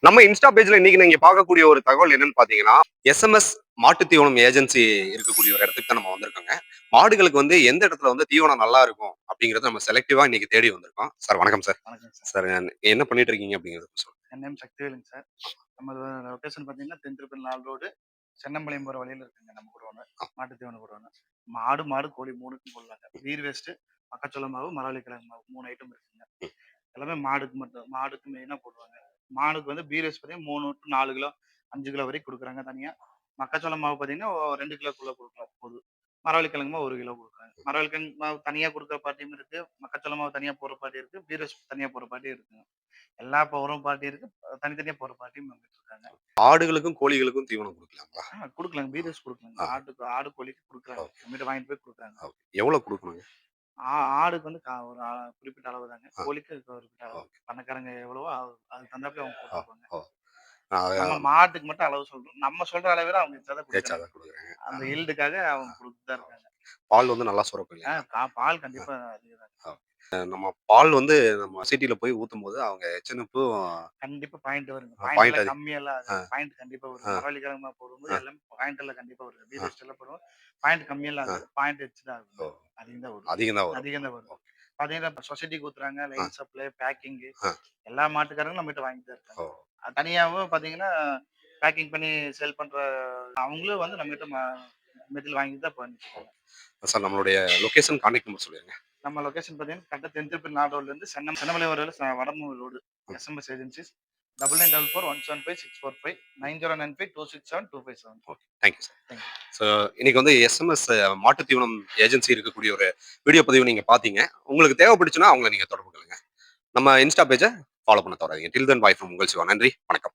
நம்ம இன்ஸ்டா பேஜ்ல இன்னைக்கு நீங்க பார்க்கக்கூடிய ஒரு தகவல் என்னன்னு பாத்தீங்கன்னா, எஸ்எம்எஸ் மாட்டுத் தீவனம் ஏஜென்சி இருக்கக்கூடிய ஒரு இடத்துக்கு தான் நம்ம வந்திருக்கோங்க. மாடுகளுக்கு வந்து எந்த இடத்துல வந்து தீவனம் நல்லா இருக்கும் அப்படிங்கிறத நம்ம செலக்டிவா இன்னைக்கு தேடி வந்திருக்கோம். சார் வணக்கம் சார். வணக்கம் சார். சார் என்ன பண்ணிட்டு இருக்கீங்க அப்படிங்கிறத சொல்லுங்க. என் நேம் சக்திவேலுங்க சார். நம்ம லொகேஷன் பார்த்தீங்கன்னா, தென்திருப்பதி 4 ரோடு, சென்னம்பாளையம் போற வழியில இருக்குங்க நம்ம குடோனு. மாட்டு தீவன குடோனு. மாடு, கோழி 3க்கும் போடலாங்க. வீர் வேஸ்ட்டு, மக்காச்சோள மாவு, மரவள்ளி கிழங்கு மாவு 3 ஐட்டம் இருக்குங்க. எல்லாமே மாடுக்கு மட்டும். மாடுக்கு மெயினா போடுவாங்க. மாடுக்கு வந்து பீர் வேஸ்ட் பார்த்தீங்கன்னா 3 டூ 4 கிலோ, 5 கிலோ வரைக்கும் குடுக்குறாங்க தனியா. மக்காச்சோள மாவு பார்த்தீங்கன்னா, 2 கிலோக்குள்ள குடுக்கலாம் போதும். மரவள்ளி கிழங்கு மாவு 1 கிலோ குடுக்குறாங்க. மரவள்ளி கிழங்கு மாவு தனியா குடுக்குற பார்ட்டியும் இருக்கு. மக்காச்சோள மாவு தனியா போடுற பார்ட்டி இருக்கு. பீர் வேஸ்ட் தனியா போடுற பார்ட்டியும் இருக்குங்க. எல்லா பவரும் பார்ட்டி இருக்கு. தனித்தனியா போற பார்ட்டியும் வந்துட்டு இருக்காங்க. ஆடுகளுக்கும், கோழிகளுக்கும் தீவனம் குடுக்கலாங்களா? குடுக்கலாங்க. பீரஸ் குடுக்கலாங்க. ஆ. ஆடு, கோழிக்கு குடுக்குறாங்க. ஓகே. நம்மகிட்ட வாங்கிட்டு போய் குடுக்குறாங்க. ஓகே. எவ்வளவு குடுக்கணுங்க? ஆ ஆடுக்கு வந்து ஒரு குறிப்பிட்ட அளவு தாங்க. ஆ. கோழிக்கு ஒரு குறிப்பிட்ட அளவு. ஓகே. பண்ணைக்காரங்க எவ்வளவோ அதுக்கு தகுந்தாப்புல அவங்க ஆ. போட்டுக்குவாங்க. ஓ. ஆ. நம்ம மாட்டுக்கு மட்டும் அளவு சொல்றோம். நம்ம சொல்ற அளவை விட அவங்க எக்ஸ்ட்ரா தான் எச்சா குடுக்குறாங்க. தான் குடுக்குறாங்க. அந்த ஆ. ஈல்டுக்காக அவங்க ஆ. குடுத்துட்டு தான் இருக்காங்க. பால் வந்து நல்லா சுரக்கும் இல்லைங்களா? பால் ஆ. கண்டிப்பா அதிகம் தாங்க. ஆ. நம்ம பால் வந்து நம்ம சிட்டில போய் ஊத்தும்போது அவங்க எச்சனுப்பும் கண்டிப்பா பாயிண்ட் வருங்க. பாயிண்ட் பாயிண்ட் எல்லாம் கம்மியெல்லாம் ஆ. ஆகாது. பாயிண்ட் கண்டிப்பா வருங்க. ஆ. மரவள்ளி கிழங்கு மாவு போடும்போது ஆ. எல்லாமே பாயிண்ட் எல்லாம் கண்டிப்பா வருங்க. ஆ. பீரஸ்ட் எல்லாம் போடுவோம். பாயிண்ட் கம்மியெல்லாம் ஆ. ஆகாது. பாயிண்ட் வச்சு தான் ஆகுங்க. ஓ! அதிகம் தான் வரும். அதிகம் தான் வரும். அதிகம் தான் வரும். ஓகே. பார்த்தீங்கன்னா, இப்ப சொசைட்டிக்கு ஊத்துறாங்க. ஆ. லைன் சப்ளை, பேக்கிங்கு ஆ. எல்லா மாட்டுக்காரங்களும் நம்மகிட்ட வாங்கிட்டு தான் இருக்காங்க. ஓ! தனியாவும் பார்த்தீங்கன்னா, பேக்கிங் பண்ணி சேல் பண்ற அவங்களும் வந்து நம்மகிட்ட மெட்டீரியல் வாங்கிட்டு தான் பண்ணிட்டு ஓ! இருக்காங்க. சார் நம்மளுடைய லொகேஷன் கான்டாக்ட் நம்பர் சொல்லிருங்க. நம்ம லொகேஷன் பார்த்தீங்கன்னா, கரெக்ட்டா தென்திருப்பதி 4 ரோட்லேருந்து சென்னமலை வரையில வடமூர் ரோடு. ம். SMS agencies 9944175645 9095267257. Okay. Thank you sir. Thank you. So இன்னைக்கு வந்து எஸ்எம்எஸ் மாட்டுத் தீவனம் ஏஜென்சி இருக்கக்கூடிய ஒரு வீடியோ பதிவு நீங்க பார்த்தீங்க. உங்களுக்கு தேவைப்பட்டுச்சுன்னா அவங்கள நீங்க தொடர்பு கொள்ளுங்க. நம்ம இன்ஸ்டா பேஜ ஃபாலோ பண்ண தவறாதீங்க. டில் தென் பாய் ஃப்ரம் உங்கள் சிவா. நன்றி. வணக்கம்.